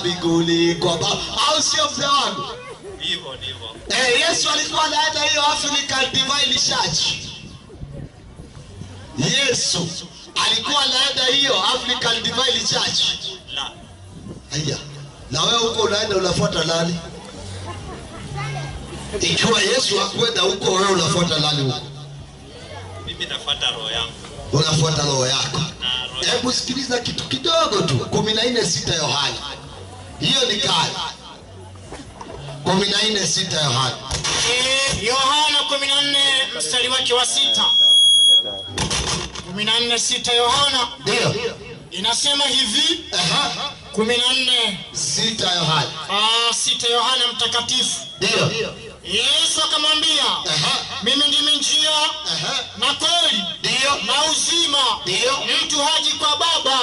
mbinguni kwa Baba. Au sio mzee wangu? Hivyo ndivyo. Yesu alikuwa anaenda hiyo African Divine Church. Yesu alikuwa anaenda hiyo African Divine Church. La. Haya. Na wewe huko unaenda unafuata nani? Ikiwa Yesu hakwenda huko, wewe unafuata nani huko? Mimi nafuata roho yangu. Unafuata roho yako. Hebu sikiliza kitu kidogo tu. 14:6 Yohana. Hiyo ni kali. 14:6 Yohana. Yohana 14 mstari wake wa 6. 14:6 Yohana. Ndio. Inasema hivi. 14:6 Yohana. 6 Yohana mtakatifu. Ndio. Yesu akamwambia, mimi ndimi njia na kweli na uzima. Mtu haji kwa Baba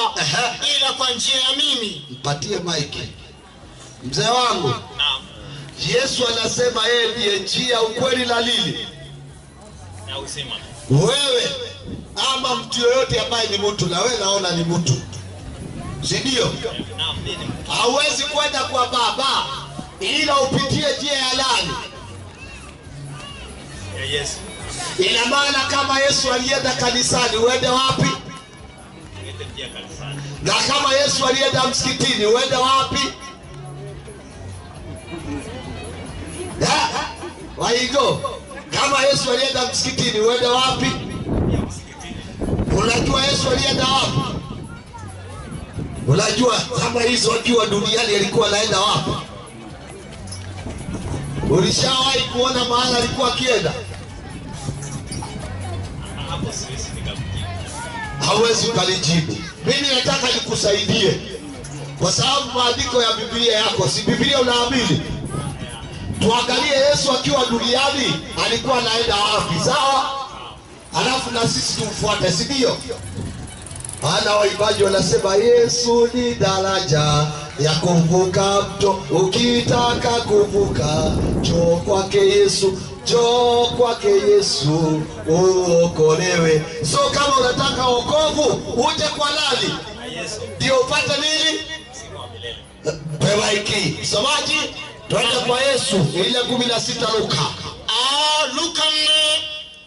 ila kwa njia ya mimi. Mpatie maiki. Mzee wangu. Naam. Yesu anasema yeye ndiye njia, ukweli na nini? Na uzima. Wewe ama mtu yoyote ambaye ni mtu, na wewe naona ni mtu. Si ndio? Naam, mimi. Hauwezi kwenda kwa Baba ila upitie njia ya nani? Yes. Ina maana kama Yesu alienda kanisani, uende wapi? Niende pia kanisani. Na kama Yesu alienda msikitini, uende wapi? Waigo. Kama Yesu alienda msikitini, uende wapi? Unajua Yesu alienda wapi? Unajua kama hizo akiwa duniani alikuwa anaenda wapi? Ulishawahi kuona mahali alikuwa akienda? Hapo siwezi nikamjibu. Hawezi kalijibu. Mimi nataka nikusaidie. Kwa sababu maandiko ya Biblia yako, si Biblia unaamini? Tuangalie Yesu akiwa duniani alikuwa anaenda wapi, sawa? Alafu na sisi tumfuate, si ndio? Maana waimbaji wanasema Yesu ni daraja ya kuvuka mto, ukitaka kuvuka njoo kwake Yesu, njoo kwake Yesu uokolewe. So kama unataka wokovu uje kwa nani? Ndio upate nini? Pewa hiki somaji, twende kwa Yesu. Ile 16 Luka. Luka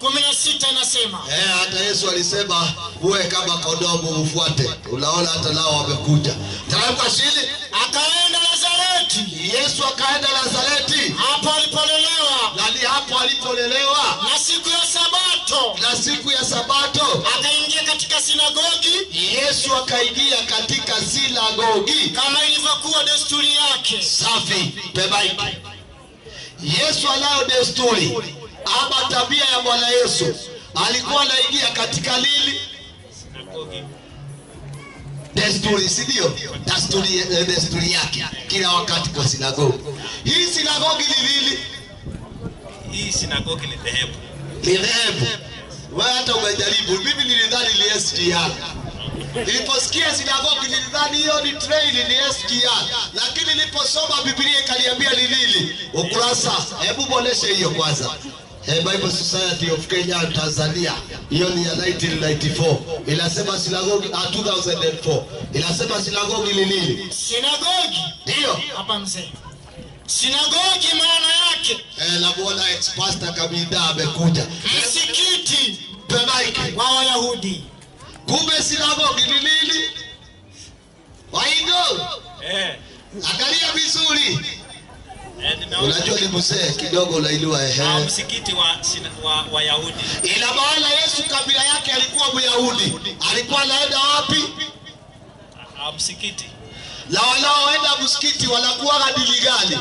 4:16 inasema. Hata Yesu alisema uwe kama kondoo mfuate. Unaona hata nao wamekuja. Taamka chini, akaenda Nazareti. Yesu akaenda Nazareti. Hapo alipolelewa. Nani hapo alipolelewa? Na siku ya Sabato. Na siku ya Sabato akaingia katika sinagogi. Yesu akaingia katika sinagogi kama ilivyokuwa desturi yake. Safi, bebaiki. Yesu anayo desturi ama tabia ya Bwana Yesu. Alikuwa anaingia katika lili Sinagogi. Desturi, si ndio? Desturi yake kila wakati kwa sinagogi. Hii sinagogi ni lili? Hii sinagogi ni dhehebu. Ni dhehebu. Wewe hata umejaribu. Mimi nilidhani ni SGR. Niliposikia sinagogi nilidhani hiyo ni train, ni SGR. Lakini niliposoma Biblia ikaniambia ni lili. Ukurasa, hebu boneshe hiyo kwanza. Bible Society of Kenya and Tanzania. Hiyo ni ya 1994. Inasema sinagogi 2004. Inasema sinagogi ni nini? Sinagogi. Ndio. Hapa mzee. Sinagogi maana yake. Na Bwana ex-pastor Kabida amekuja. Msikiti wa Wayahudi. Kumbe sinagogi ni nini? Waigo. Angalia vizuri. Unajua ni mzee kidogo unainua msikiti wa Wayahudi. Ila maana Yesu kabila yake alikuwa Myahudi. Alikuwa anaenda wapi? Msikiti. Na wanaoenda msikiti wanakuwa dini gani?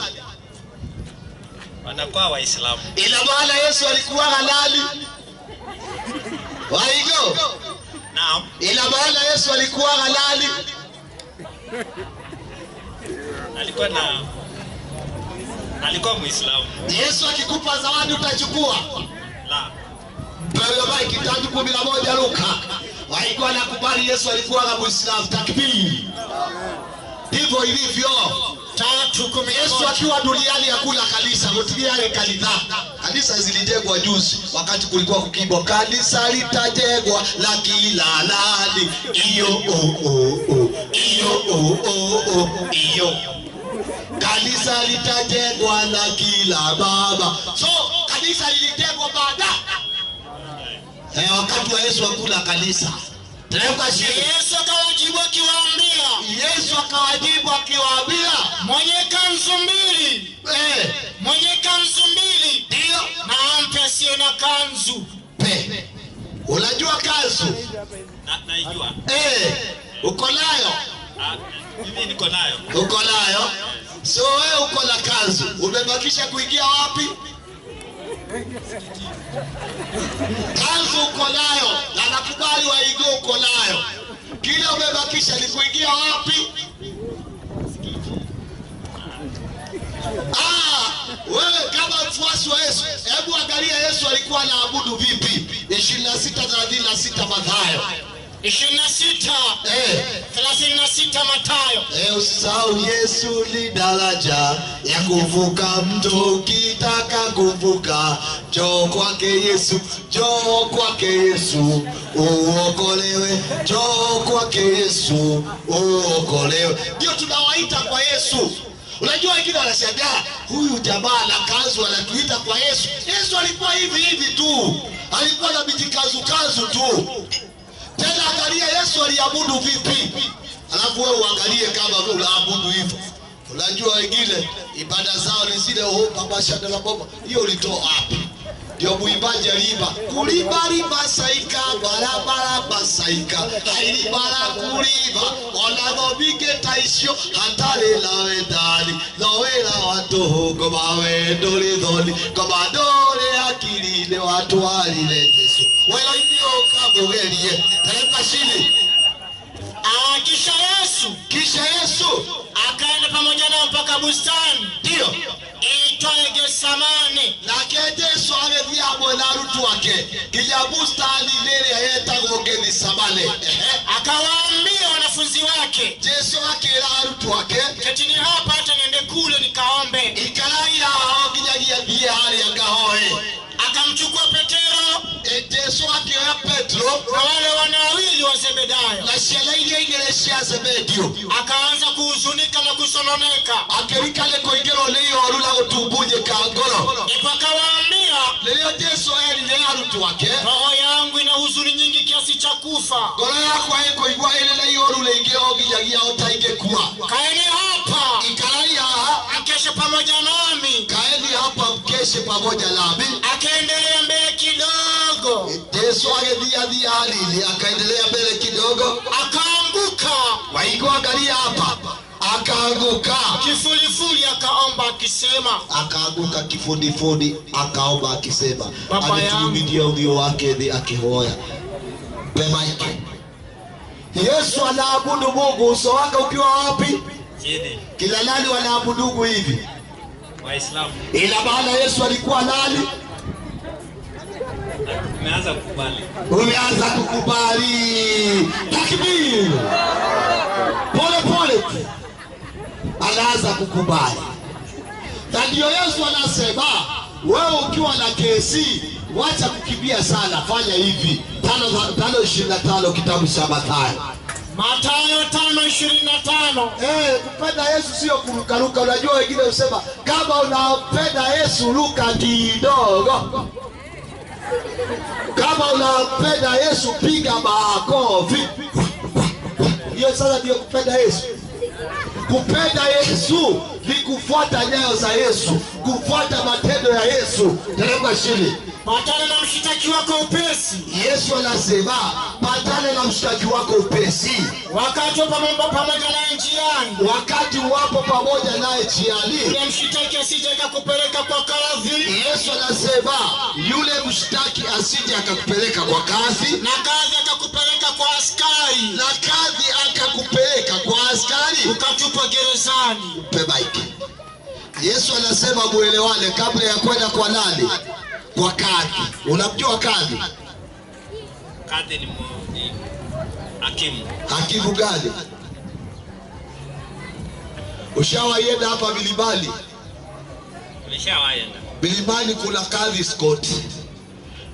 Wanakuwa Waislamu. Ila maana Yesu alikuwa nani? Waigo. Naam. Ila maana Yesu alikuwa nani? Alikuwa Muislamu. Yesu akikupa zawadi utachukua? La. Bwana Mike kitabu 11 Luka. Walikuwa nakubali Yesu alikuwa Muislamu. Takbiri. Ndivyo ilivyo. 3:10. Yesu akiwa duniani hakuna kanisa, duniani kanisa. Kanisa zilijengwa juzi wakati kulikuwa kukimbwa. Kanisa litajengwa la kila nani. Iyo iyo. kanisa litajengwa na kila baba. So kanisa lilijengwa baada wakati wa Yesu hakuna kanisa. Yesu akawajibu akiwaambia mwenye kanzu mbili ndio na ampe asiye na kanzu. Unajua kanzu? Naijua. Uko nayo? Mimi niko nayo. Uko nayo? So wewe uko na kanzu, umebakisha kuingia wapi? Kanzu uko nayo, na nakubali waingie uko nayo. Kile umebakisha ni kuingia wapi? Wewe kama mfuasi wa Yesu, hebu angalia Yesu alikuwa anaabudu vipi? 26:36 Mathayo. 26:36 Mathayo. Usisahau Yesu ni daraja ya kuvuka mto, ukitaka kuvuka njoo kwake Yesu, njoo kwake Yesu uokolewe, njoo kwake Yesu uokolewe. Ndio tunawaita kwa Yesu. Unajua wengine wanashangaa, huyu jamaa na kanzu anatuita kwa Yesu. Yesu alikuwa hivi tu, alikuwa na mijikazu tu. Tena angalia Yesu aliabudu vipi, alafu wewe uangalie kama wewe unaabudu hivyo. Unajua wengine ibada zao ni zile baba shada la baba, hiyo ulitoa wapi? Ndio muimbaji aliimba, kuliba saika barabara basaika haibara kuliba onado bige taisho hatale lawe dali lowela watu huko mawe dole kama dole akili le watu walile Yesu wala ndio kabogelie taifa shini. Kisha Yesu akaenda pamoja nao mpaka bustani ndio iitwayo Getsemane. Na Yesu alivia mwana rutu wake kija bustani lile yetago Getsemane. Akawaambia wanafunzi wake, Yesu akira rutu wake, ketini hapa hata niende kule nikaombe. Ikalaia hao kijagia bia hali akahoe. Akamchukua Petero, Yesu akira Petro na wale wana wawili wa Zebedayo, na shela ile ya Zebedio. Akaanza kuhuzunika na kusononeka. Akerikale koigero leo arula utubuje kangoro. Akawaambia, leo Yesu alilia rutu wake, roho yangu ina huzuni nyingi kiasi cha kufa. Goro yako haiko igwa ile leo rule ingeo kijagia otaige kuwa. Kaeni hapa, Ikalaia akeshe pamoja nami. Kaeni hapa mkeshe pamoja nami. Akaendelea mbele kidogo. Yesu akaendelea hali akaendelea mbele kidogo, akaanguka. Waiko angalia hapa, akaanguka kifudifudi, akaomba akisema, akaanguka kifudifudi akaomba akisema, alitumia ulio wake akihoya. Pema yake Yesu anaabudu Mungu, uso wake ukiwa wapi? Chini. Kila nani wanaabudu hivi? Waislamu. Ila maana Yesu alikuwa nani? Umeanza kukubali. Takbir. Pole anaanza kukubali. Ndio Yesu anasema, wewe ukiwa na kesi, wacha kukimbia sana, fanya hivi. 5:25 kitabu cha Mathayo. Mathayo 5:25. Kupenda Yesu sio kurukaruka. Unajua wengine usema kama unampenda Yesu ruka kidogo. Kama unampenda Yesu piga makofi. Hiyo sasa ndio kupenda Yesu. Kupenda Yesu ni kufuata nyayo za Yesu, kufuata matendo ya Yesu. Teremka chini. Patana na mshtaki wako upesi. Yesu anasema patana na mshtaki wako upesi. Wakati wapo pamoja naye njiani. Wakati wapo pamoja naye njiani, yule mshtaki asije akakupeleka kwa kadhi. Yesu anasema yule mshtaki asije akakupeleka kwa kadhi, na kadhi akakupeleka kwa askari, na kadhi akakupeleka kwa askari, ukatupwa gerezani. Pebaiki. Yesu anasema muelewane kabla ya kwenda kwa nani? Kwa kadhi. Unamjua kadhi? Kadhi ni hakimu. Hakimu gani? Ushawaenda hapa Milimani? Nimeshawaenda. Milimani kuna kadhi Scott.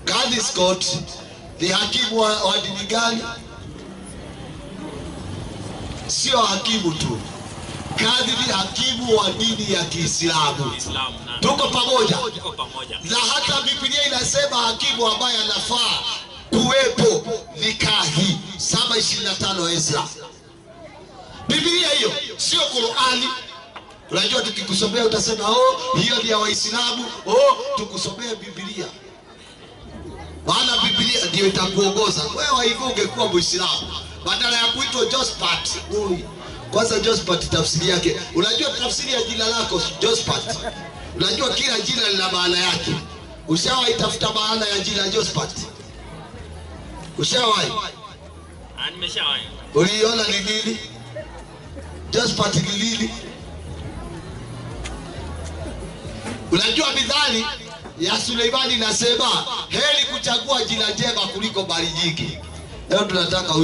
Kadhi Scott ni hakimu wa dini gani? Sio hakimu tu. Kadhi ni hakimu wa dini ya Kiislamu. Islam. Tuko pamoja? Tuko pamoja. Na hata Biblia inasema hakimu ambaye anafaa kuwepo ni kadhi. 7:25 Ezra. Biblia hiyo sio Qur'ani. Unajua tukikusomea utasema hiyo ni ya Waislamu. Tukusomea Biblia. Maana Biblia ndio itakuongoza. Wewe hivyo ungekuwa Muislamu. Badala ya kuitwa Jospat. Kwanza Jospat tafsiri yake. Unajua tafsiri ya jina lako Jospat. Unajua kila jina lina maana yake. Ushawahi tafuta maana ya jina Jospat? Ushawahi? Nimeshawahi. Uliona ni nini? Jospat ni nini? Unajua Mithali ya Suleimani nasema heri kuchagua jina jema kuliko mali nyingi. Leo tunataka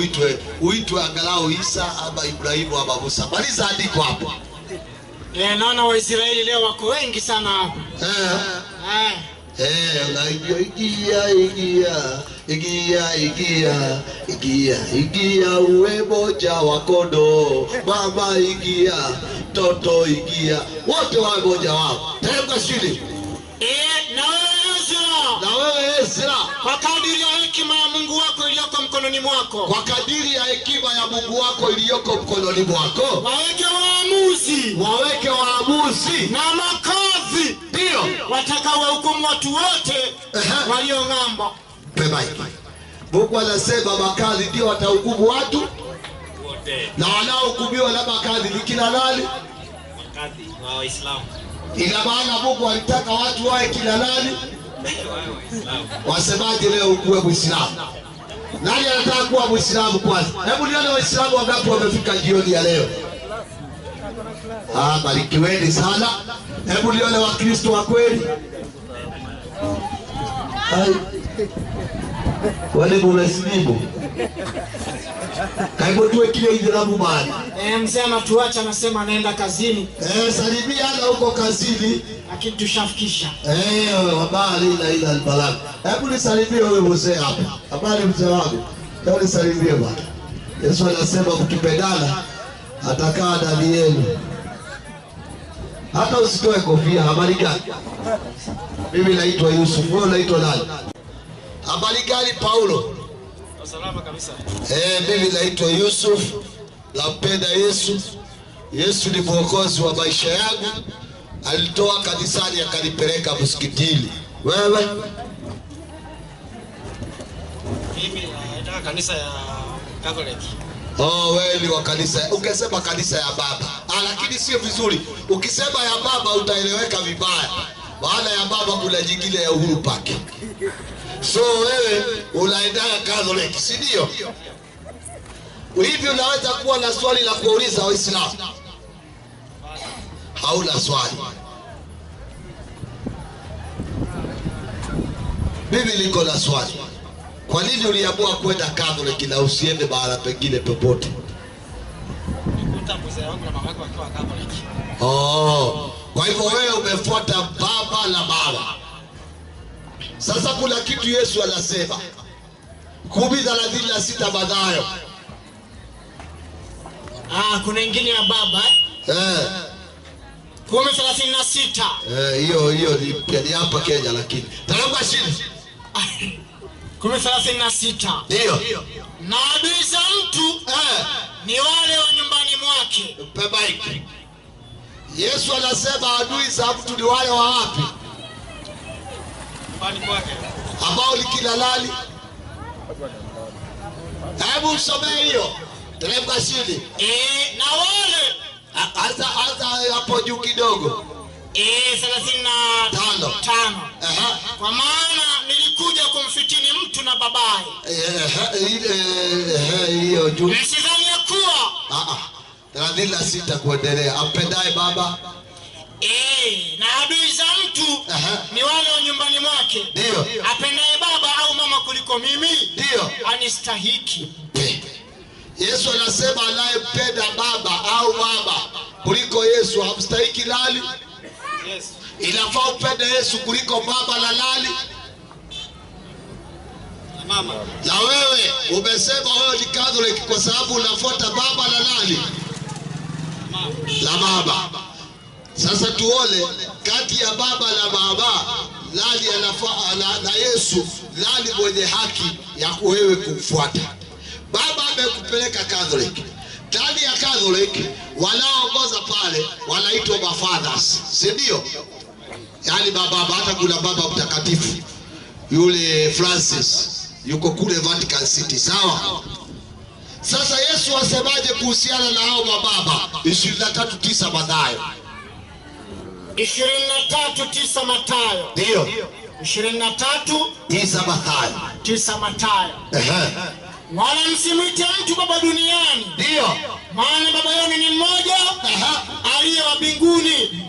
uitwe angalau Isa ama Ibrahimu ama Musa. Maliza andiko hapo. Naona Waisraeli leo wako wengi sana hapa. Igia uwe moja wa kondoo. Mama igia, toto igia. Wote wawe moja wao. Tenga chini. Na wewe Ezra, kwa kadiri ya hekima ya Mungu wako iliyoko mkononi mwako. Kwa kadiri ya hekima ya Mungu wako iliyoko mkononi mwako. Waweke waamuzi na makadhi, ndio watakao hukumu watu wote walio ng'ambo. Mungu anasema makadhi ndio watahukumu watu Wote. na wanaohukumiwa na makadhi ni kina nani? Makadhi wa Waislamu. Ina maana Mungu alitaka watu wawe kina nani? Waislamu. Wasemaje leo ukuwe Muislamu? Nani anataka kuwa Muislamu kwanza? Hebu nione Waislamu wangapi wamefika jioni ya leo. Barikiweni sana. Hebu nione Wakristo wa kweli. Wale mumesilimu. Kaibu tuwe kile Islamu bali. Msema tuacha anasema anaenda kazini. Salimia ana huko kazini. Lakini tushafikisha. Habari na ila albalag. Hebu nisalimie wewe mzee hapa. Habari mzee wangu. Hebu nisalimie bwana. Yesu anasema mkipendana atakaa ndani yenu. Hata usitoe kofia. Habari gani? Mimi naitwa Yusuf. Wewe unaitwa nani? Habari gani Paulo? Salama kabisa. Mimi naitwa Yusuf. Nampenda Yesu. Yesu ni mwokozi wa maisha yangu. Alitoa kanisani akanipeleka msikitini. Wewe? Mimi nataka kanisa ya Catholic. Wewe ni wa kanisa. Ukisema kanisa ya baba. Lakini sio vizuri. Ukisema ya baba utaeleweka vibaya. Maana ya baba kuna jingine ya Uhuru Park. So wewe unaenda Catholic, si ndio? Hivi unaweza kuwa na swali la kuuliza Waislamu? Hauna swali. Mimi niko na swali. Kwa nini uliamua kwenda Catholic na usiende mahali pengine popote? Nikuta mzee wangu na mama yangu wakiwa Catholic. Kwa hivyo wewe umefuata baba na mama. Sasa kuna kitu Yesu anasema. 10:36 Mathayo. Kuna ingine ya baba. 10:36. Hiyo ni hapa Kenya lakini. Taramba chini. 10:36. Ndio. Na adui za mtu ni wale wa nyumbani mwake. Pebaiki. Yesu anasema adui za mtu ni wale wa wapi? Nyumbani kwake. Ambao ni kila nani? Hebu usomee hiyo. Teremka chini. Na wale Anza hapo juu kidogo. 35. Kwa maana nilikuja kumfitini mtu na babaye. Hiyo juu. Msidhani ya kuwa 36 kuendelea. Ampendaye baba. Na adui za mtu ni wale wa nyumbani mwake. Ndio. Apendaye baba au mama kuliko mimi, ndio anistahiki. Yesu anasema anayempenda baba au mama kuliko Yesu hamstahiki nani? Yes. Inafaa upende Yesu kuliko baba na nani? Mama. Na wewe umesema wewe ni Catholic kwa sababu unafuata baba na nani? Mama. la baba. Sasa tuone kati ya baba na baba nani anafaa na Yesu, nani mwenye haki ya wewe kumfuata. Baba amekupeleka Catholic. Ndani ya Catholic wanaoongoza pale wanaitwa mafathers, si ndio? Yaani baba, hata kuna baba mtakatifu yule Francis yuko kule Vatican City, sawa? Sasa Yesu asemaje kuhusiana na hao mababa? 23:9 Mathayo. 23:9 Mathayo. Ndio. 23:9 Mathayo. 9 Mathayo. Wala msimwite mtu baba duniani. Ndio. Maana baba yenu ni mmoja, aliye wa mbinguni.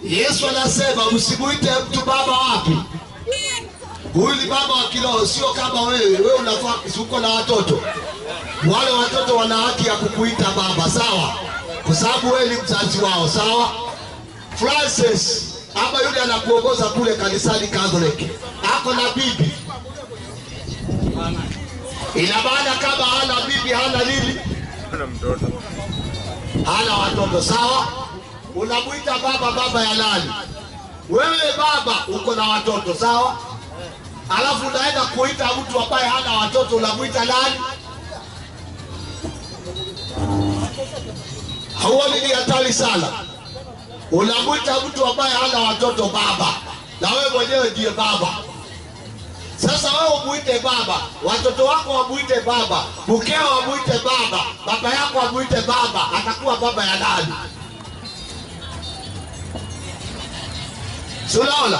Yesu anasema msimuite mtu baba wapi? Huyu ni baba wa kiroho, sio kama wewe. Wewe unafaa uko na watoto. Wale watoto wana haki ya kukuita baba, sawa? Kwa sababu wewe ni mzazi wao, sawa? Francis hapa yule anakuongoza kule kanisani Catholic, ako na bibi. Ina maana kama hana bibi hana nini? Hana mtoto. Hana watoto, sawa? Unamuita baba, baba ya nani? Wewe baba uko na watoto, sawa? Alafu unaenda kuita mtu ambaye hana watoto, unamuita nani? Huo ni hatari sana. Unamuita mtu ambaye hana watoto baba, na wewe mwenyewe ndiye baba. Sasa wewe umuite baba, watoto wako wamuite baba, mkeo wamuite baba, baba yako wamuite baba, atakuwa baba ya nani? Unaona?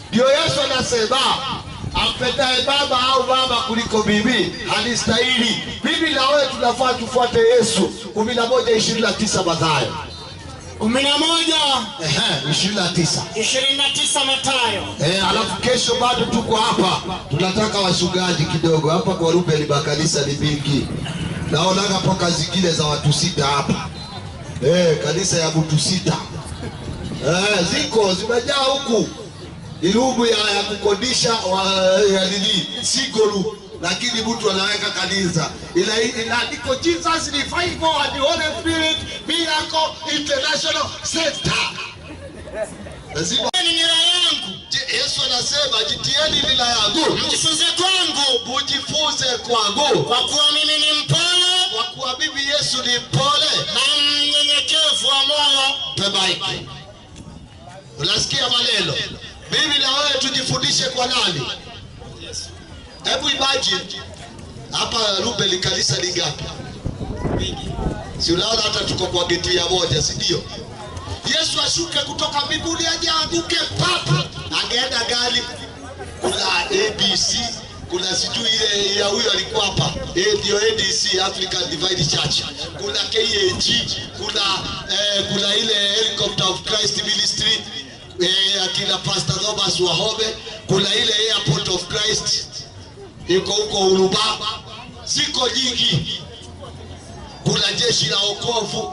Ndio Yesu anasema ampendaye baba au mama kuliko bibi hanistahili. Bibi na wewe tunafaa tufuate Yesu. 11:29 Mathayo. 29 Mathayo. Alafu kesho bado tuko hapa. Tunataka wachungaji kidogo hapa kwa Ruben Bakanisa ni mingi. Naonaga paka zingine za watu 6 hapa. Kanisa ya mtu 6. Ziko zimejaa huku. Ilubu ya kukodisha ya nini sigolu, lakini mtu anaweka kanisa inaandiko Jesus Revival and the Holy Spirit Miracle International Center. Lazima ni nira yangu. Yesu anasema jitieni nira yangu, mjifunze kwangu, mujifunze kwangu, kwa kuwa mimi ni mpole, kwa kuwa mimi Yesu ni mpole na mnyenyekevu wa moyo. Pebaiki. Unasikia maneno? Mimi na wewe tujifundishe kwa nani? Hebu imagine hapa Ruben kanisa ni ngapi? Si unaona hata tuko kwa geti ya moja, si ndio? Yesu ashuke kutoka mbinguni aje anguke papa, angeenda gari. Kuna ABC, kuna sijui ile ya huyo alikuwa hapa, ndio ADC African Divine Church. Kuna KAG, kuna ile Helicopter of Christ Ministry, akina Pastor Thomas Wahome, kuna ile Airport of Christ iko huko Uruba, ziko nyingi. Kuna jeshi la wokovu,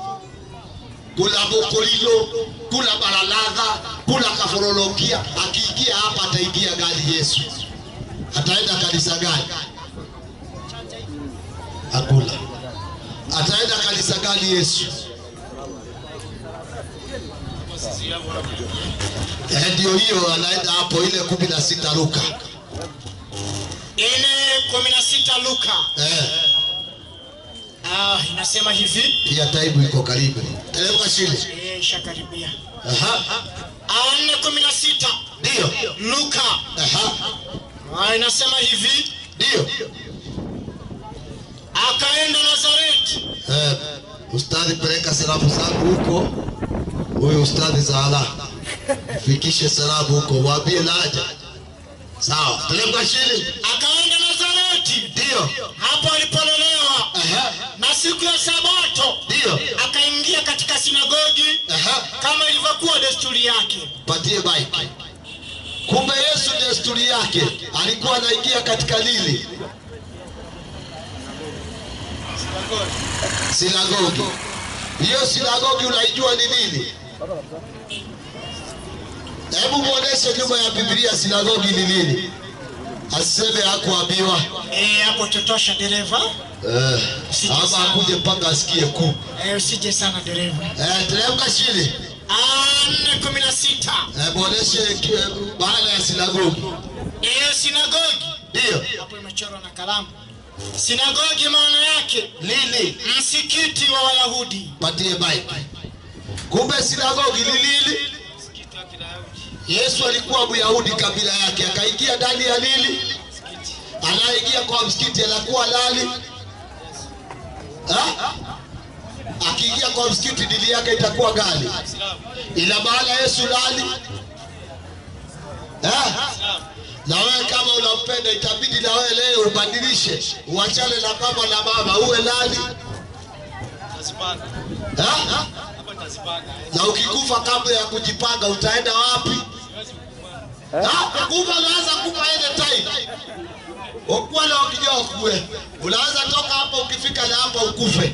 kuna Bokolilo, kuna Baralaga, kuna Kaforologia. Akiingia hapa ataingia gari Yesu. Ataenda kanisa gani? Hakuna. Ataenda kanisa gani Yesu? Ndio hiyo anaenda hapo ile 16 Luka. Ile 16 Luka. Inasema hivi. Pia taibu iko karibu. Teremka chini. Ishakaribia. 4:16. Ndio. Luka. Inasema hivi. Ndio. Akaenda Nazareti. Ustadhi peleka salamu zangu huko. Huyo ustadhi Zala. Fikishe salamu huko, waambie naja. Sawa, teremka chini. Akaenda Nazareti. Ndio. Hapo alipolelewa. Na siku ya Sabato. Ndio. Akaingia katika sinagogi. Kama ilivyokuwa desturi yake. Patie bike. Kumbe Yesu desturi yake alikuwa anaingia katika nini? Sinagogi. Hiyo sinagogi unaijua ni nini? Hebu muoneshe nyuma ya Biblia sinagogi ni nini? Aseme hakuambiwa. Hapo tutosha dereva. Ama akuje mpaka asikie ku. Usije sana dereva. Teremka chini. 4:16. Boneshe baada ya sinagogi. Sinagogi. Ndio. Hapo imechorwa na kalamu. Sinagogi maana yake Nini? msikiti wa Wayahudi. Patie mic. Kumbe sinagogi ni nini? Msikiti wa Kiyahudi. Yesu alikuwa Myahudi kabila yake, akaingia ndani ya nini? Anaingia kwa msikiti anakuwa nani? Akiingia kwa msikiti dini yake itakuwa gani? Ina maana Yesu nani? Na wewe kama unampenda itabidi na wewe leo ubadilishe, uachane na baba na mama, uwe nani? Tazipanga. Hapa tazipanga. Na ukikufa kabla ya kujipanga utaenda wapi? Kufa unaanza kufa anytime. Ukuwa na ukijua ukue. Unaanza toka hapa ukifika na hapa ukufe.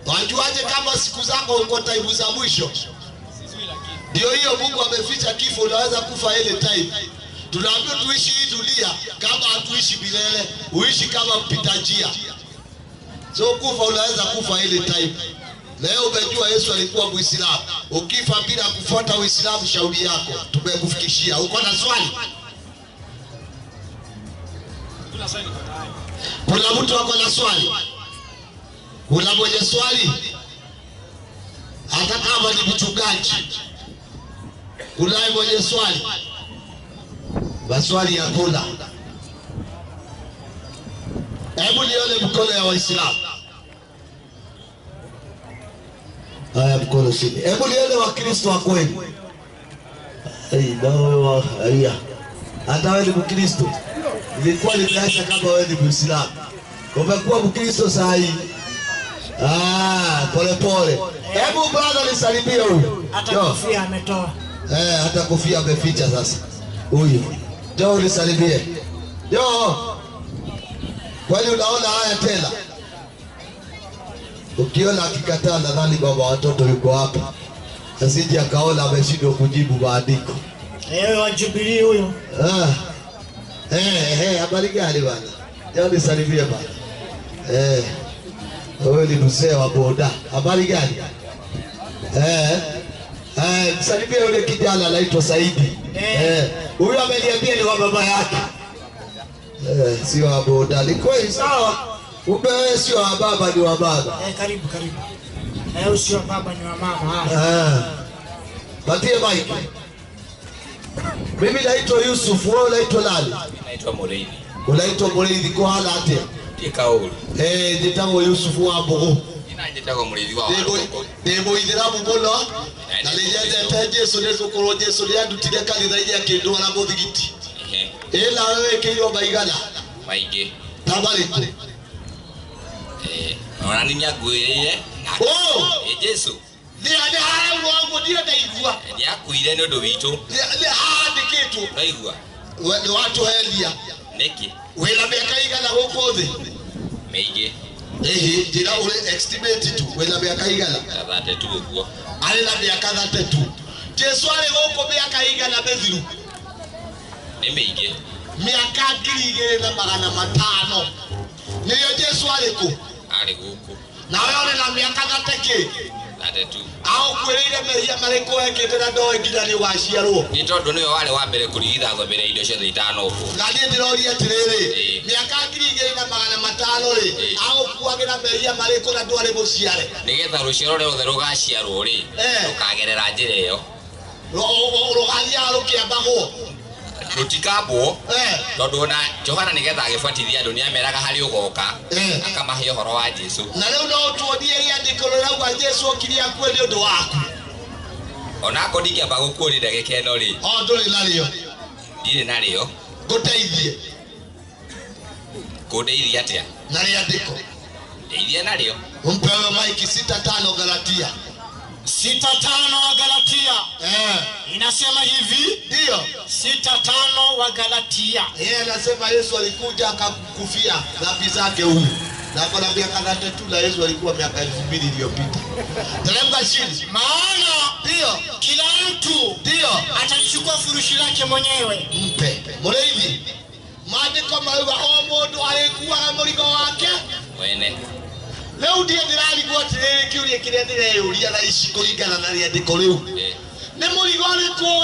Wajuaje kama siku zako uko taibu za mwisho? Ndio hiyo Mungu ameficha kifo, unaweza kufa anytime. Tunaambiwa tuishi hii dunia kama hatuishi milele, uishi kama mpita njia. So kufa unaweza kufa anytime. Leo umejua Yesu alikuwa Muislamu. Ukifa bila kufuata Uislamu shauri yako. Tumekufikishia. Uko na swali? Kuna swali kwa nayo. Kuna mtu ako na swali? Kuna mwenye swali? Hata kama ni mchungaji. Kuna mwenye swali? Maswali hakuna. Hebu nione mkono ya Waislamu. Haya, mkono chini. Hebu nione Wakristo wa kweli. Hata wewe ni Mkristo. Nilikuwa nimeacha kama wewe ni Muislamu. Umekuwa Mkristo saa hii. Pole pole. Hebu brother nisalimie huyu. Hata kofia ametoa. Hata kofia ameficha sasa. Huyu. Njoo nisalimie. Njoo. Kwani unaona haya tena? Ukiona akikataa nadhani baba watoto yuko hapa. Asije akaona ameshindwa kujibu maandiko. Wa Jubilee huyo. Habari gani bwana? Leo nisalimie bwana. Wewe ni mzee wa boda. Habari gani? Nisalimie yule kijana anaitwa Saidi. Huyu ameniambia ni wa baba yake. Sio wa boda. Ni kweli sawa. Kumbe wewe sio wa baba, ni wa baba. Karibu. Sio baba ni wa mama. Patie mic. Mimi naitwa Yusuf, wewe unaitwa nani? Naitwa Mureidi. Unaitwa Mureidi kwa hala ate? Tikaulu. Nitamo Yusuf wa Mbogo. Nitako Mureidi wa. Debo idirabu bono. Na lejaje taje solezo koroje solia dutiga kali zaidi ya kendo na bodhigiti. Ela wewe kiyo baigana. Baige. Tabariko. Ona ninya gwirire. Yesu. Ndia hara wangu ndio ndaigua. Ni akuire no ndo witu. Ndia hara kitu. Ndaigua. Wewe watu Elia. Neki. Wela miaka igana huko thi. Meige. Ndira ule estimate tu. Wela miaka igana. Thate tu guo. Ale na miaka 32. Jesu ale huko miaka igana bethiru. Ni meige. Miaka 2,500. Niyo Jesu aliko. Ali guku. Na wewe na miaka 30. Thate tu. Au kwelele mehia mareko yake tena ndoe nginya ni waciarwo. Ni tondu niwe wale wa mbere kurigitha mbere indo ciothe itano uko. Na ndiye ndiroria atiriri. Miaka 2,500 ri. Au kuagira mehia mareko na ndware muciare. Nigetha ruciaro ruothe rugaciarwo ri. Rukagerera njira iyo. Rugathia rukiambagwo. Rutikambwo. Tondu na Johana nigetha agibatithia andu ni ameraga hari ugoka. Akamahe uhoro wa Jesu. Na leo no tuodie iandiko rauga Jesu okiria kwe ni undu waku. Ona ko ndikiamba gukuri ndagika ino ri. Nduri nario. Ndire nario. Guteithie. Kundeithia atia? Na riandiko. Ndeithia nario. Umpewe maiki 6:5 Galatia. 6:5 wa Galatia. Inasema hivi. Ndio. 6:5 wa Galatia. Anasema Yesu alikuja akakufia dhambi zake huyu. Na kwa miaka 33 na Yesu alikuwa miaka 2000 iliyopita. Teremka chini. Maana ndio kila mtu ndio atachukua furushi lake mwenyewe. Mpe. Mureithi. maandiko mauga o mundu arikuaga murigo wake wene leo ndiye ndirarigwo atiriri kiuria kiria ndireyuria na ici kuringana na riandiko riu ni murigo riku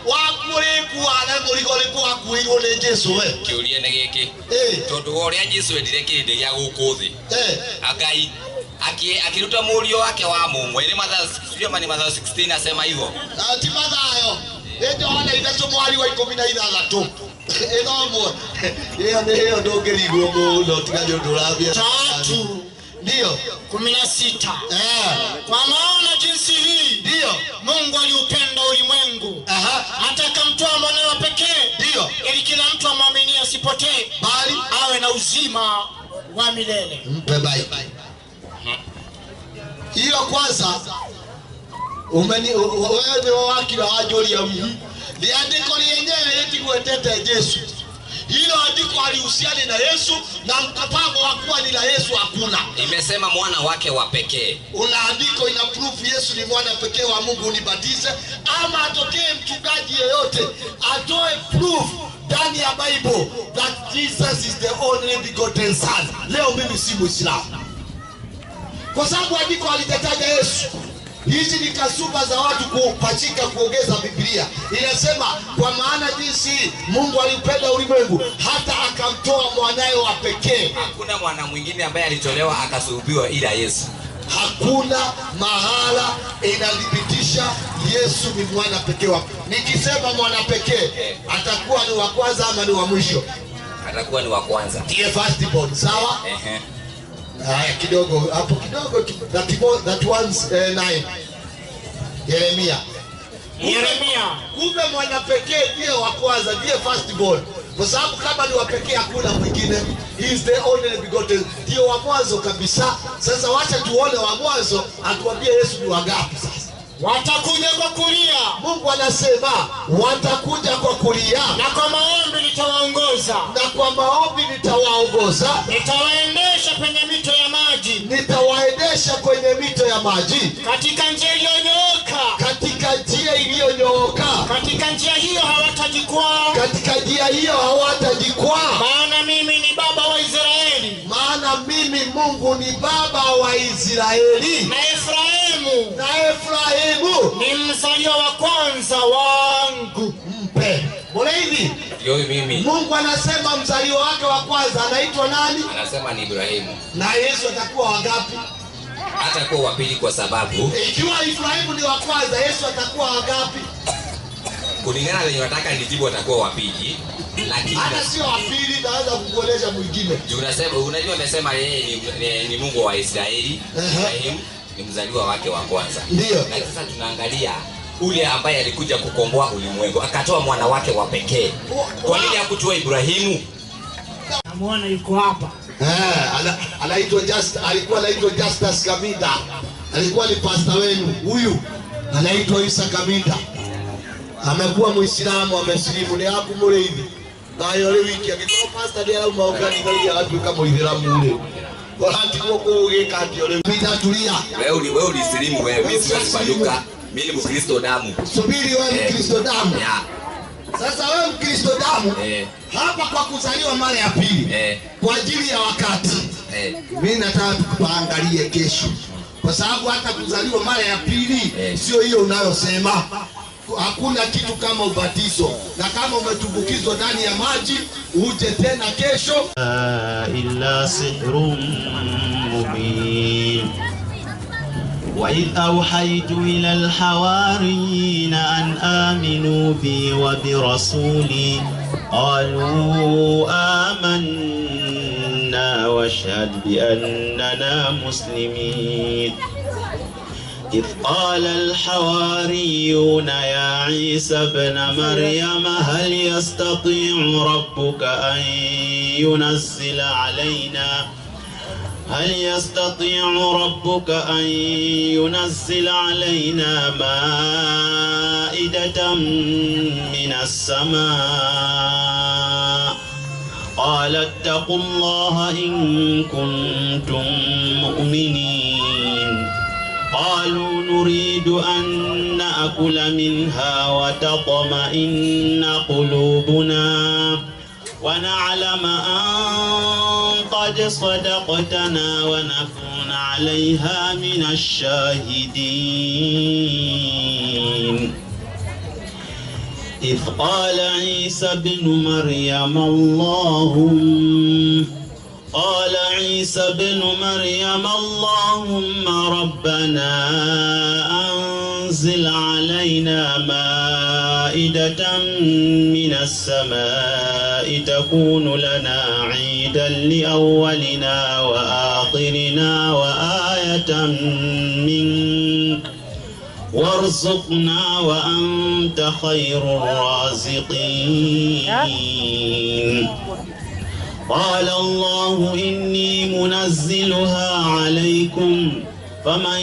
waku rikua na murigo riku wakuirwo ni Jesu we kiuria ni giki tondu uria Jesu endire kindi gia guku thi Ngai akiruta murio wake wa mumwe ni Mathayo 16 asema hivyo ti Mathayo Johana 3 mwari wa 16 enomo hiyo ndongerigwo muno tigaje ndurabia 3 ndio 16 kwa maana jinsi hii ndio Mungu aliupenda ulimwengu hata akamtoa mwanawe wa pekee ndio ili kila mtu amwaminie asipotee bali awe na uzima wa milele. Mpe Bible hiyo kwanza wewe ni wakili wa Joria liandiko lenyewe litigwetete Yesu. Hilo andiko alihusiana na Yesu na mpango wa kuwa ni la Yesu hakuna. Imesema mwana wake wa pekee. Unaandiko ina proof Yesu ni mwana pekee wa Mungu unibatize ama atokee mchungaji yeyote atoe proof ndani ya Bible that Jesus is the only begotten son. Leo mimi si Muislamu. Kwa sababu andiko alijataja Yesu. Hizi ni kasumba za watu kupachika kuongeza Biblia. Inasema kwa maana jinsi Mungu alipenda ulimwengu hata akamtoa mwanae wa pekee. Hakuna mwana mwingine ambaye alitolewa akasulubiwa ila Yesu. Hakuna mahala inadhibitisha Yesu ni mwana pekee wa. Nikisema mwana pekee atakuwa ni wa kwanza ama ni wa mwisho? Atakuwa ni wa kwanza. Ndiye first born, sawa? Haya kidogo hapo kidogo that one's 9 Yeremia kumbe mwana pekee ndiye wa kwanza ndiye first born kwa sababu kama ni wa pekee hakuna mwingine. He is the only begotten, ndio wa mwanzo kabisa. Sasa wacha tuone wa mwanzo atuambie Yesu ni wangapi sasa. Watakuja kwa kulia. Mungu anasema watakuja kwa kulia na kwa maombi nitawaongoza. Na kwa maombi nitawaongoza. Nitawaendesha kwenye mito ya maji. Nitawaendesha kwenye mito ya maji. Katika njia iliyonyooka. Katika njia iliyonyooka. Katika njia hiyo hawatajikwaa. Katika njia hiyo hawatajikwaa. Maana mimi ni baba wa Israeli. Maana mimi Mungu ni baba wa Israeli. Na Efraimu. Na Efraimu ni mzaliwa wa kwanza wangu. Mpe. Mbona hivi? Ndio mimi. Mungu anasema mzaliwa wake wa kwanza anaitwa nani? Anasema ni Ibrahimu. Na Yesu atakuwa wangapi? Atakuwa wa pili kwa sababu ikiwa Ibrahimu ni wa kwanza, Yesu atakuwa wangapi? Kulingana na wenye wataka nijibu atakuwa wa pili. Lakini hata sio wa pili, naweza kukueleza mwingine. Unajua amesema yeye ni Mungu wa Israeli. Ibrahimu ni mzaliwa wake wa kwanza. Ndio. Na sasa tunaangalia ule ambaye alikuja kukomboa ulimwengu akatoa mwana wake wa pekee. Kwa nini hakutoa Ibrahimu? Namuona yuko hapa. Anaitwa alikuwa anaitwa Justus Kaminda. Alikuwa ni pastor wenu. Huyu anaitwa Isa Kaminda. Amekuwa Muislamu, amesilimu ni hapo mure hivi. Na yule wiki akikuwa pastor ndiye au maogani kali watu kama Muislamu ule. Wakati huo ngekati yule mitatulia. Wewe ulisilimu wewe, mimi siwezi paduka. Mimi ni Mkristo damu. Subiri wewe Mkristo damu. Sasa wewe Mkristo damu hapa kwa kuzaliwa mara ya pili kwa ajili ya wakati. Mimi nataka tupaangalie kesho. Kwa sababu hata kuzaliwa mara ya pili sio hiyo unayosema. Hakuna kitu kama ubatizo. Na kama umetumbukizwa ndani ya maji uje tena kesho. Illa sihrun mubin. وإذ أوحيت إلى الحواريين أن آمنوا بي وبرسولي قالوا آمنا واشهد بأننا مسلمين إذ قال الحواريون يا عيسى ابن مريم هل يستطيع ربك أن ينزل علينا مائدة من السماء قال اتقوا الله إن كنتم مؤمنين قالوا نريد أن نأكل منها وتطمئن قلوبنا ونعلم أن قد صدقتنا ونكون عليها من الشاهدين. إذ قال عيسى بن مريم اللهم ربنا أنزل علينا مائدة من السماء تكون لنا عيدا لأولنا وآخرنا وآية منك وارزقنا وأنت خير الرازقين. قال الله إني منزلها عليكم فمن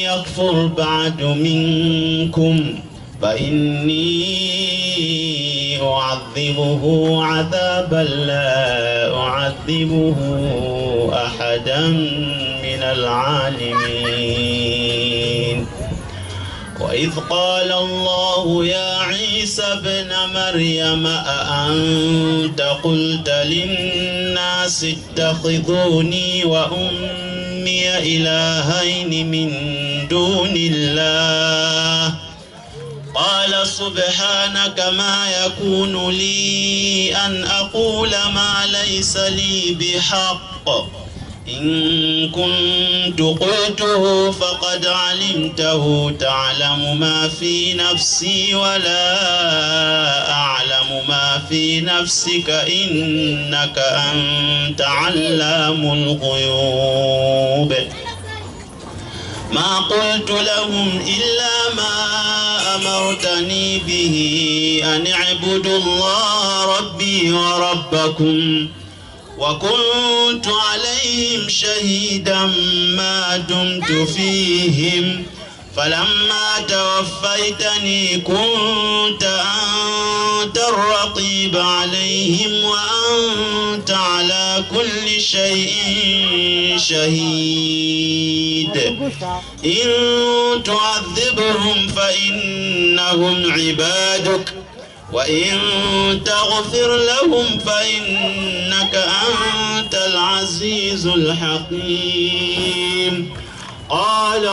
يكفر بعد منكم فإني أعذبه عذابا لا أعذبه أحدا من العالمين. وإذ قال الله يا عيسى ابن مريم أأنت قلت للناس اتخذوني وأمي إلهين من دون الله قال سبحانك ما يكون لي أن أقول ما ليس لي بحق إن كنت قلته فقد علمته تعلم ما في نفسي ولا أعلم ما في نفسك إنك أنت علام الغيوب. ما قلت لهم إلا ما أمرتني به أن اعبدوا الله ربي وربكم وكنت عليهم شهيدا ما دمت فيهم فلما توفيتني كنت أنت الرقيب عليهم وأنت على كل شيء شهيد. إن تعذبهم فإنهم عبادك وإن تغفر لهم فإنك أنت العزيز الحكيم. قال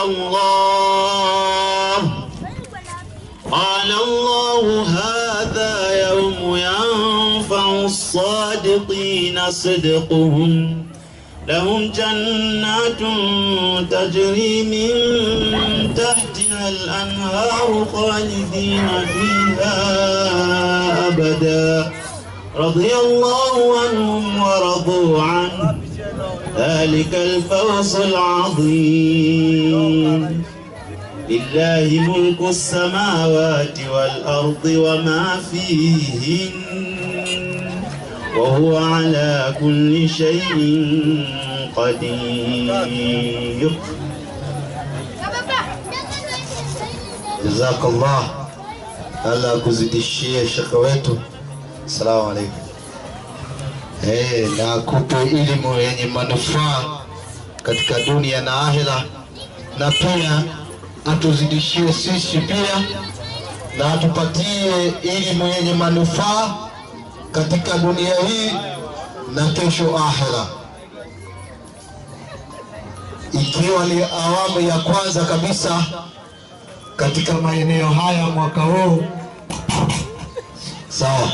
الله هذا يوم ينفع الصادقين صدقهم لهم جنات تجري من تحتها الأنهار خالدين فيها أبدا رضي الله عنهم ورضوا عنه ذلك الفوز العظيم. لله ملك السماوات والأرض وما فيهن وهو على كل شيء قدير. جزاك الله. Allah kuzidishie shaka wetu. Asalamu alaykum. Na kupe elimu yenye manufaa katika dunia na akhera, na pia atuzidishie sisi pia na atupatie elimu yenye manufaa katika dunia hii na kesho akhera. Ikiwa ni awamu ya kwanza kabisa katika maeneo haya mwaka huu, sawa.